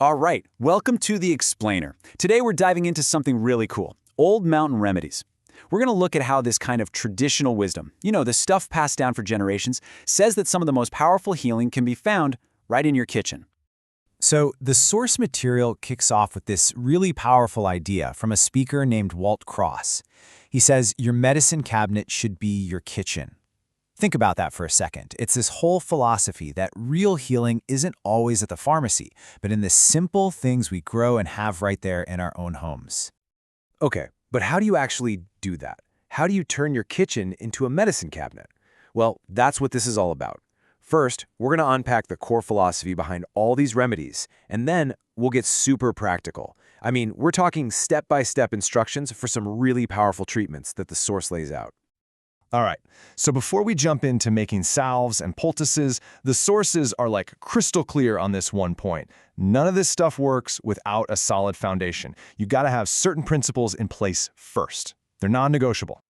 All right, welcome to The Explainer. Today we're diving into something really cool, old mountain remedies. We're going to look at how this kind of traditional wisdom, the stuff passed down for generations, says that some of the most powerful healing can be found right in your kitchen. So the source material kicks off with this really powerful idea from a speaker named Walt. He says your medicine cabinet should be your kitchen. Think about that for a second. It's this whole philosophy that real healing isn't always at the pharmacy, but in the simple things we grow and have right there in our own homes. Okay, but how do you actually do that? How do you turn your kitchen into a medicine cabinet? Well, that's what this is all about. First, we're going to unpack the core philosophy behind all these remedies, and then we'll get super practical. I mean, we're talking step-by-step instructions for some really powerful treatments that the source lays out. All right, so before we jump into making salves and poultices, the sources are like crystal clear on this one point. None of this stuff works without a solid foundation. You gotta have certain principles in place first. They're non-negotiable.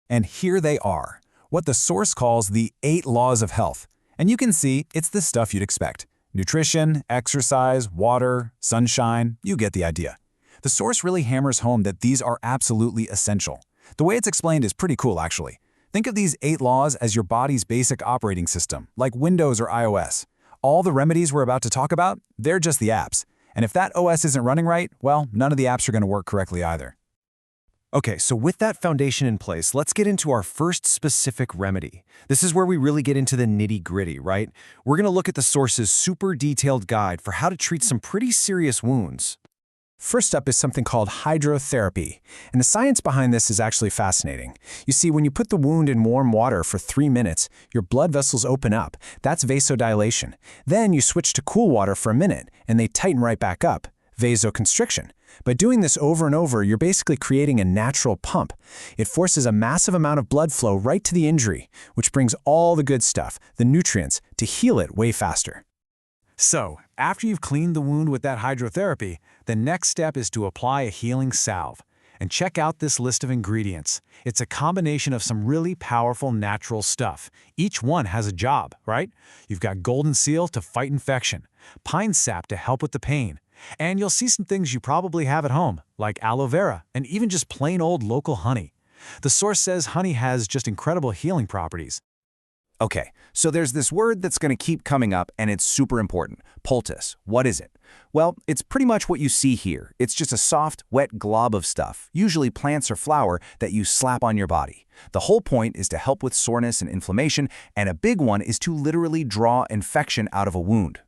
And here they are, what the source calls the 8 laws of health. And you can see it's the stuff you'd expect. Nutrition, exercise, water, sunshine, you get the idea. The source really hammers home that these are absolutely essential. The way it's explained is pretty cool, actually. Think of these 8 laws as your body's basic operating system, like Windows or iOS. All the remedies we're about to talk about, they're just the apps. And if that OS isn't running right, well, none of the apps are going to work correctly either. Okay, so with that foundation in place, let's get into our first specific remedy. This is where we really get into the nitty-gritty, right? We're going to look at the source's super detailed guide for how to treat some pretty serious wounds. First up is something called hydrotherapy, and the science behind this is actually fascinating. You see, when you put the wound in warm water for 3 minutes, your blood vessels open up. That's vasodilation. Then you switch to cool water for a minute, and they tighten right back up, vasoconstriction. By doing this over and over, you're basically creating a natural pump. It forces a massive amount of blood flow right to the injury, which brings all the good stuff, the nutrients, to heal it way faster. So, after you've cleaned the wound with that hydrotherapy, the next step is to apply a healing salve. And check out this list of ingredients. It's a combination of some really powerful natural stuff. Each one has a job, right? You've got golden seal to fight infection, pine sap to help with the pain, and you'll see some things you probably have at home, like aloe vera and even just plain old local honey. The source says honey has just incredible healing properties. Okay, so there's this word that's going to keep coming up, and it's super important. Poultice. What is it? Well, it's pretty much what you see here. It's just a soft, wet glob of stuff, usually plants or flour, that you slap on your body. The whole point is to help with soreness and inflammation, and a big one is to literally draw infection out of a wound.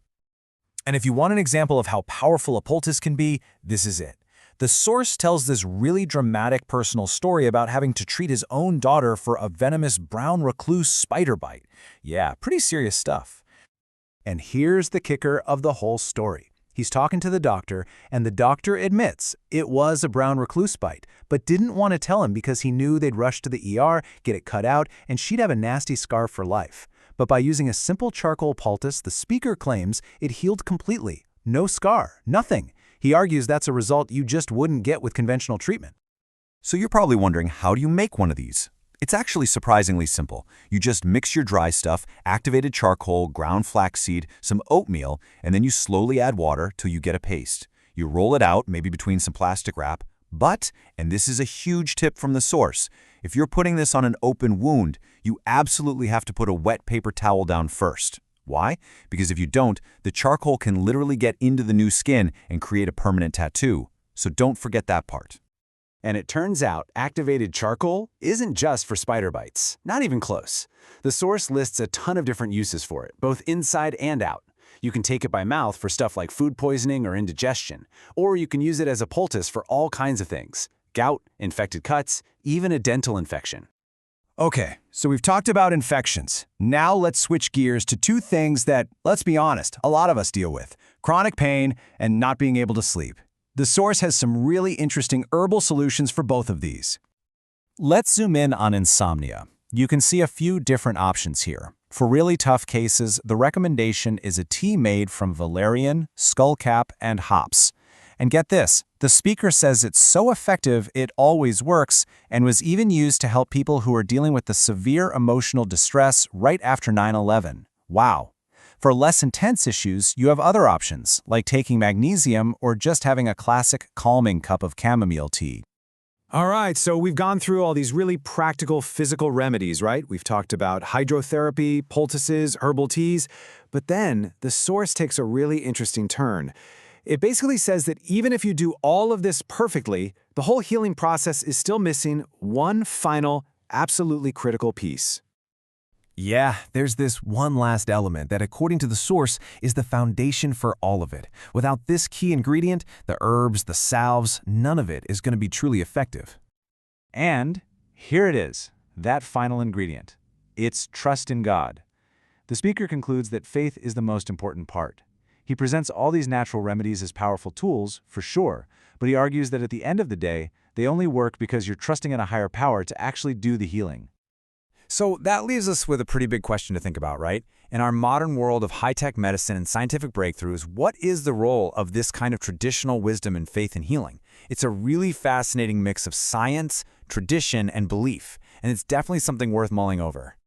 And if you want an example of how powerful a poultice can be, this is it. The source tells this really dramatic personal story about having to treat his own daughter for a venomous brown recluse spider bite. Yeah, pretty serious stuff. And here's the kicker of the whole story. He's talking to the doctor, and the doctor admits it was a brown recluse bite, but didn't want to tell him because he knew they'd rush to the ER, get it cut out, and she'd have a nasty scar for life. But by using a simple charcoal poultice, the speaker claims it healed completely. No scar, nothing. He argues that's a result you just wouldn't get with conventional treatment. So you're probably wondering, how do you make one of these? It's actually surprisingly simple. You just mix your dry stuff, activated charcoal, ground flaxseed, some oatmeal, and then you slowly add water till you get a paste. You roll it out, maybe between some plastic wrap, but, and this is a huge tip from the source, if you're putting this on an open wound, you absolutely have to put a wet paper towel down first. Why? Because if you don't, the charcoal can literally get into the new skin and create a permanent tattoo. So don't forget that part. And it turns out activated charcoal isn't just for spider bites. Not even close. The source lists a ton of different uses for it, both inside and out. You can take it by mouth for stuff like food poisoning or indigestion, or you can use it as a poultice for all kinds of things. Gout, infected cuts, even a dental infection. Okay, so we've talked about infections. Now let's switch gears to 2 things that, let's be honest, a lot of us deal with: chronic pain and not being able to sleep. The source has some really interesting herbal solutions for both of these. Let's zoom in on insomnia. You can see a few different options here. For really tough cases, the recommendation is a tea made from valerian, skullcap, and hops. And get this, the speaker says it's so effective it always works, and was even used to help people who are dealing with the severe emotional distress right after 9/11. Wow. For less intense issues, you have other options, like taking magnesium or just having a classic calming cup of chamomile tea. All right, so we've gone through all these really practical physical remedies, right? We've talked about hydrotherapy, poultices, herbal teas, but then the source takes a really interesting turn. It basically says that even if you do all of this perfectly, the whole healing process is still missing one final, absolutely critical piece. Yeah, there's this one last element that, according to the source, is the foundation for all of it. Without this key ingredient, the herbs, the salves, none of it is going to be truly effective. And here it is, that final ingredient. It's trust in God. The speaker concludes that faith is the most important part. He presents all these natural remedies as powerful tools, for sure, but he argues that at the end of the day, they only work because you're trusting in a higher power to actually do the healing. So that leaves us with a pretty big question to think about, right? In our modern world of high-tech medicine and scientific breakthroughs, what is the role of this kind of traditional wisdom in faith and healing? It's a really fascinating mix of science, tradition, and belief, and it's definitely something worth mulling over.